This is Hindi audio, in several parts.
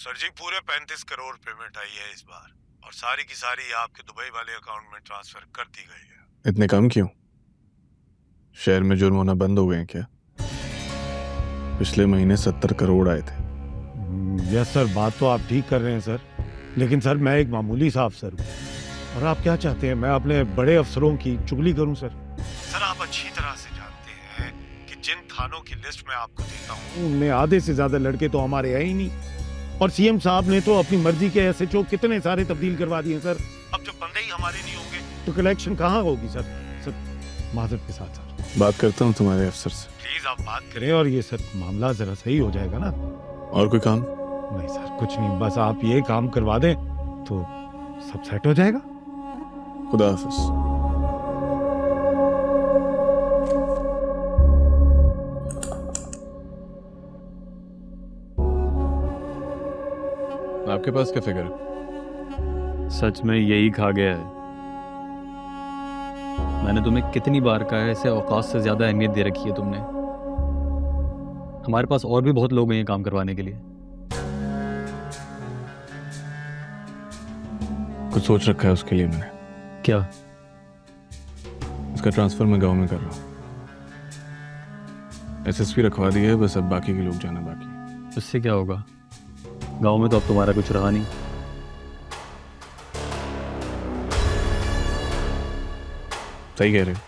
सर जी पूरे 35 करोड़ पेमेंट आई है इस बार, और सारी की सारी आपके दुबई वाले अकाउंट में ट्रांसफर कर दी गई है। इतने कम क्यों? शहर में जुर्म होना बंद हो गए हैं क्या? पिछले महीने 70 करोड़ आए थे। यस सर, बात तो आप ठीक कर रहे हैं सर, लेकिन सर मैं एक मामूली सा अफसर हूँ, और आप क्या चाहते हैं मैं अपने बड़े अफसरों की चुगली करूँ सर? सर आप अच्छी तरह से जानते हैं कि जिन थानों की लिस्ट मैं आपको देता हूँ उनमें आधे से ज्यादा लड़के तो हमारे हैं ही नहीं, और सीएम साहब ने तो अपनी मर्जी के एसएचओ कितने सारे तब्दील करवा दिए सर। अब जब बंदे ही हमारे नहीं होंगे तो कलेक्शन कहाँ होगी सर? सर माजरत के साथ सर, बात करता हूँ तुम्हारे अफसर से। प्लीज आप बात करें। करें और ये सर मामला जरा सही हो जाएगा ना। और कोई काम? नहीं सर कुछ नहीं, बस आप ये काम करवा दें तो सब सेट हो जाएगा। खुदा हाफिज। आपके पास क्या फिगर है? सच में यही खा गया है। मैंने तुम्हें कितनी बार कहा है, इसे औकात से ज्यादा अहमियत दे रखी है तुमने। हमारे पास और भी बहुत लोग हैं ये काम करवाने के लिए। कुछ सोच रखा है उसके लिए मैंने। क्या? इसका ट्रांसफर मैं गांव में कर रहा हूँ। एसएसपी रखवा दिया है, बस अब बाकी के लोग जाना बाकी है। उससे क्या होगा? गांव में तो अब तुम्हारा कुछ रहा नहीं। सही कह रहे हो,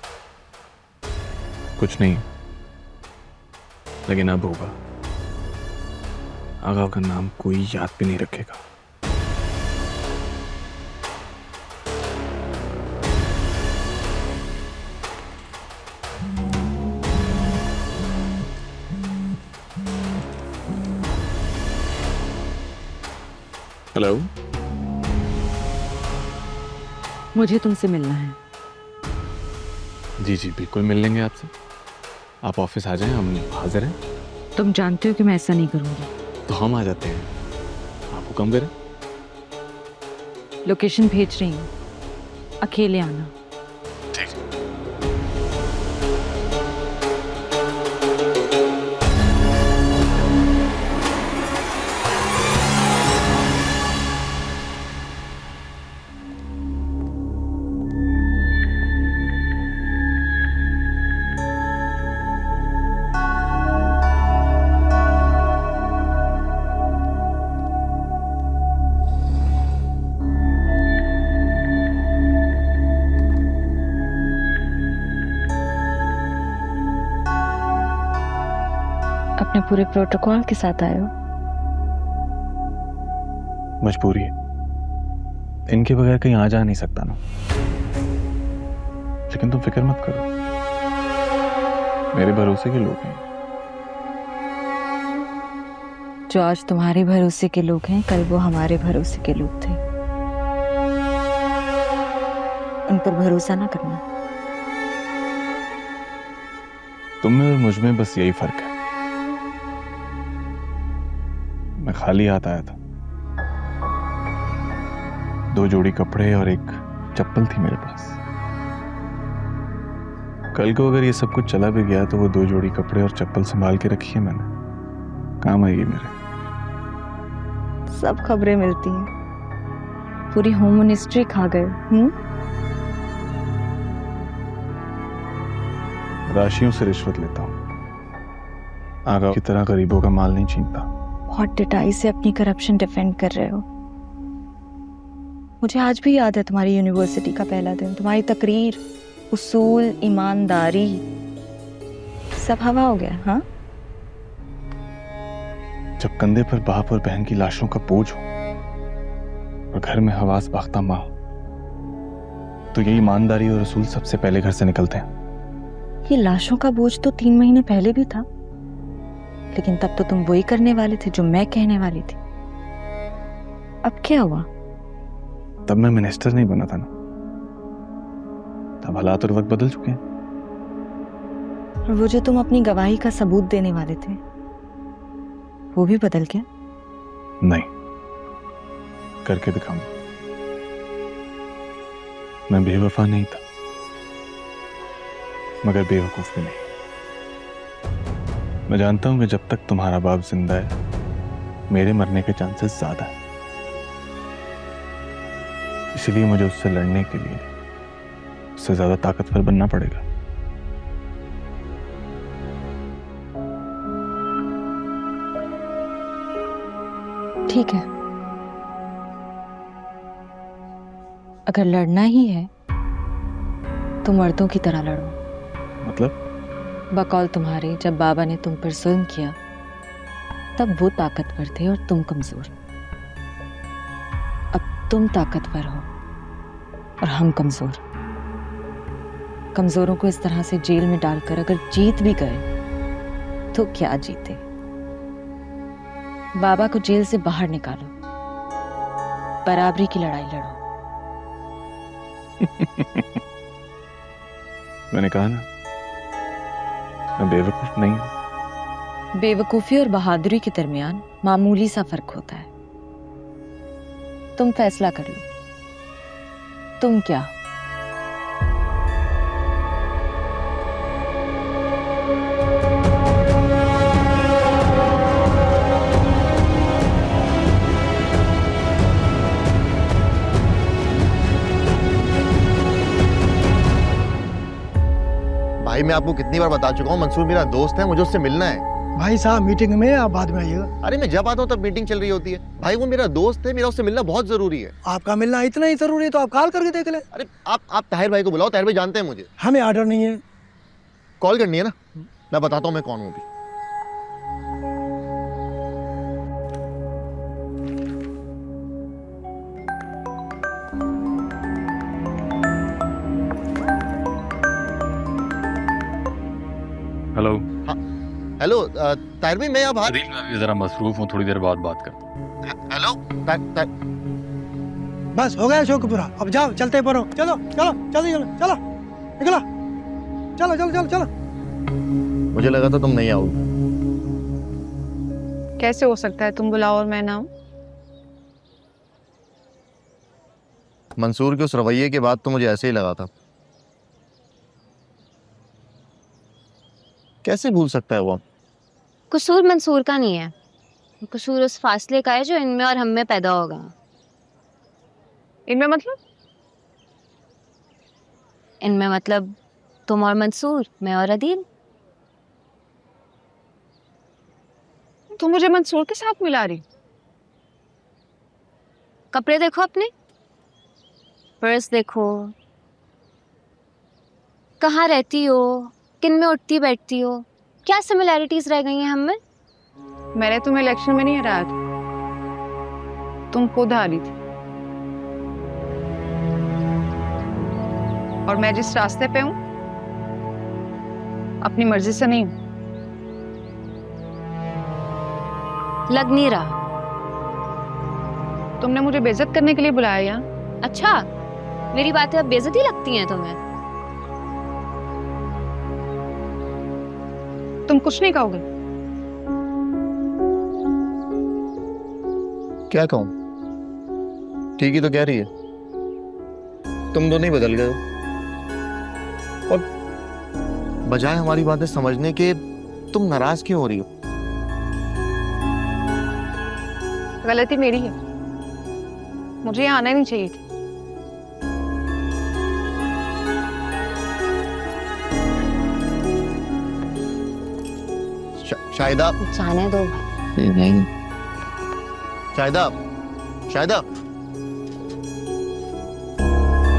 कुछ नहीं, लेकिन अब होगा। आगा का नाम कोई याद भी नहीं रखेगा। हेलो, मुझे तुमसे मिलना है। जी जी बिल्कुल मिल लेंगे आपसे। आप ऑफिस आ जाएं, हम हाजिर हैं। तुम जानते हो कि मैं ऐसा नहीं करूंगी। तो हम आ जाते हैं, आप हुक्म करें। लोकेशन भेज रही हूँ, अकेले आना। ठीक है। अपने पूरे प्रोटोकॉल के साथ आए हो। मजबूरी है, इनके बगैर कहीं आ जा नहीं सकता ना। लेकिन तुम फिक्र मत करो, मेरे भरोसे के लोग हैं। जो आज तुम्हारे भरोसे के लोग हैं, कल वो हमारे भरोसे के लोग थे। उन पर भरोसा ना करना। तुम में और मुझ में बस यही फर्क है। मैं खाली हाथ आया था, 2 जोड़ी कपड़े और एक चप्पल थी मेरे पास। कल को अगर ये सब कुछ चला भी गया तो वो 2 जोड़ी कपड़े और चप्पल संभाल के रखी है मैंने, काम आएगी मेरे। सब खबरें मिलती हैं, पूरी होम मिनिस्ट्री खा गए। राशियों से रिश्वत लेता हूँ, आगा की तरह गरीबों का माल नहीं छीनता। बहुत डिटाई से अपनी करप्शन डिफेंड कर रहे हो। मुझे आज भी याद है तुम्हारी यूनिवर्सिटी का पहला दिन, तुम्हारी तकरीर, उसूल, ईमानदारी, सब हवा हो गया। हाँ, जब कंधे पर बाप और बहन की लाशों का बोझ हो और घर में हवास बाख्ता माँ हो, तो ये ईमानदारी और उसूल सबसे पहले घर से निकलते हैं। ये लाशों का बोझ तो 3 महीने पहले भी था, लेकिन तब तो तुम वही करने वाले थे जो मैं कहने वाली थी। अब क्या हुआ? तब मैं मिनिस्टर नहीं बना था ना, तब हालात और वक्त बदल चुके हैं। और वो जो तुम अपनी गवाही का सबूत देने वाले थे, वो भी बदल गया? नहीं, करके दिखाऊंगा। मैं बेवफा नहीं था, मगर बेवकूफ भी नहीं। मैं जानता हूं कि जब तक तुम्हारा बाप जिंदा है मेरे मरने के चांसेस ज्यादा है। इसलिए मुझे उससे लड़ने के लिए उससे ज्यादा ताकतवर बनना पड़ेगा। ठीक है, अगर लड़ना ही है तो मर्दों की तरह लड़ो। मतलब? बकौल तुम्हारे, जब बाबा ने तुम पर जुल्म किया तब वो ताकतवर थे और तुम कमजोर। अब तुम ताकतवर हो और हम कमजोर। कमजोरों को इस तरह से जेल में डालकर अगर जीत भी गए तो क्या जीते। बाबा को जेल से बाहर निकालो, बराबरी की लड़ाई लड़ो। मैंने कहा ना, मैं बेवकूफ नहीं हूं। बेवकूफी और बहादुरी के दरमियान मामूली सा फर्क होता है। तुम फैसला कर लो, तुम क्या? भाई मैं आपको कितनी बार बता चुका हूँ, मंसूर मेरा दोस्त है, मुझे उससे मिलना है। भाई साहब मीटिंग में, आप बाद में आइएगा। अरे मैं जब आता हूँ तब मीटिंग चल रही होती है। भाई वो मेरा दोस्त है, मेरा उससे मिलना बहुत जरूरी है। आपका मिलना इतना ही जरूरी है तो आप कॉल करके देख ले। अरे आप ताहिर भाई को बुलाओ, ताहिर भाई जानते हैं मुझे। हमें ऑर्डर नहीं है। कॉल करनी है ना, मैं बताता हूँ मैं कौन हूँ अभी। हेलो। हेलो ताहिर भाई, मैं यहाँ बाहर। अदील, मैं अभी जरा मसरूफ हूँ, थोड़ी देर बाद बात करता हूँ। हेलो बस हो गया शौक पूरा, अब जाओ, चलते हैं परो। चलो चलो जल्दी चलो, चलो निकलो, चलो चलो चलो चलो। मुझे लगा था तुम नहीं आओगे। कैसे हो सकता है तुम बुलाओ और मैं ना आऊं? मंसूर के उस रवैये के बाद तो मुझे ऐसे ही लगा था। कैसे भूल सकता है वो? कसूर मंसूर का नहीं है, कसूर उस फासले का है जो इनमें और हम में पैदा होगा। इनमें मतलब? इनमें मतलब तुम और मंसूर, मैं और अदील। तुम मुझे मंसूर के साथ मिला रही? कपड़े देखो अपने, पर्स देखो, कहाँ रहती हो, किन में उठती बैठती हो, क्या सिमिलैरिटीज रह गई हैं हम में? मैंने तुम्हें इलेक्शन में नहीं हराया था, तुम खुद हारी थी। और मैं जिस रास्ते पे हूं अपनी मर्जी से नहीं हूं। लग नहीं रहा। तुमने मुझे बेइज्जत करने के लिए बुलाया यहाँ? अच्छा, मेरी बातें अब बेइज्जती लगती हैं तुम्हें? तुम कुछ नहीं कहोगे? क्या कहूँ? ठीक ही तो कह रही है। तुम दोनों ही बदल गए हो और बजाय हमारी बातें समझने के तुम नाराज क्यों हो रही हो? गलती मेरी है, मुझे यहाँ आना नहीं चाहिए था। शाहिदा, जाने दो। नहीं, शाहिदा, शाहिदा।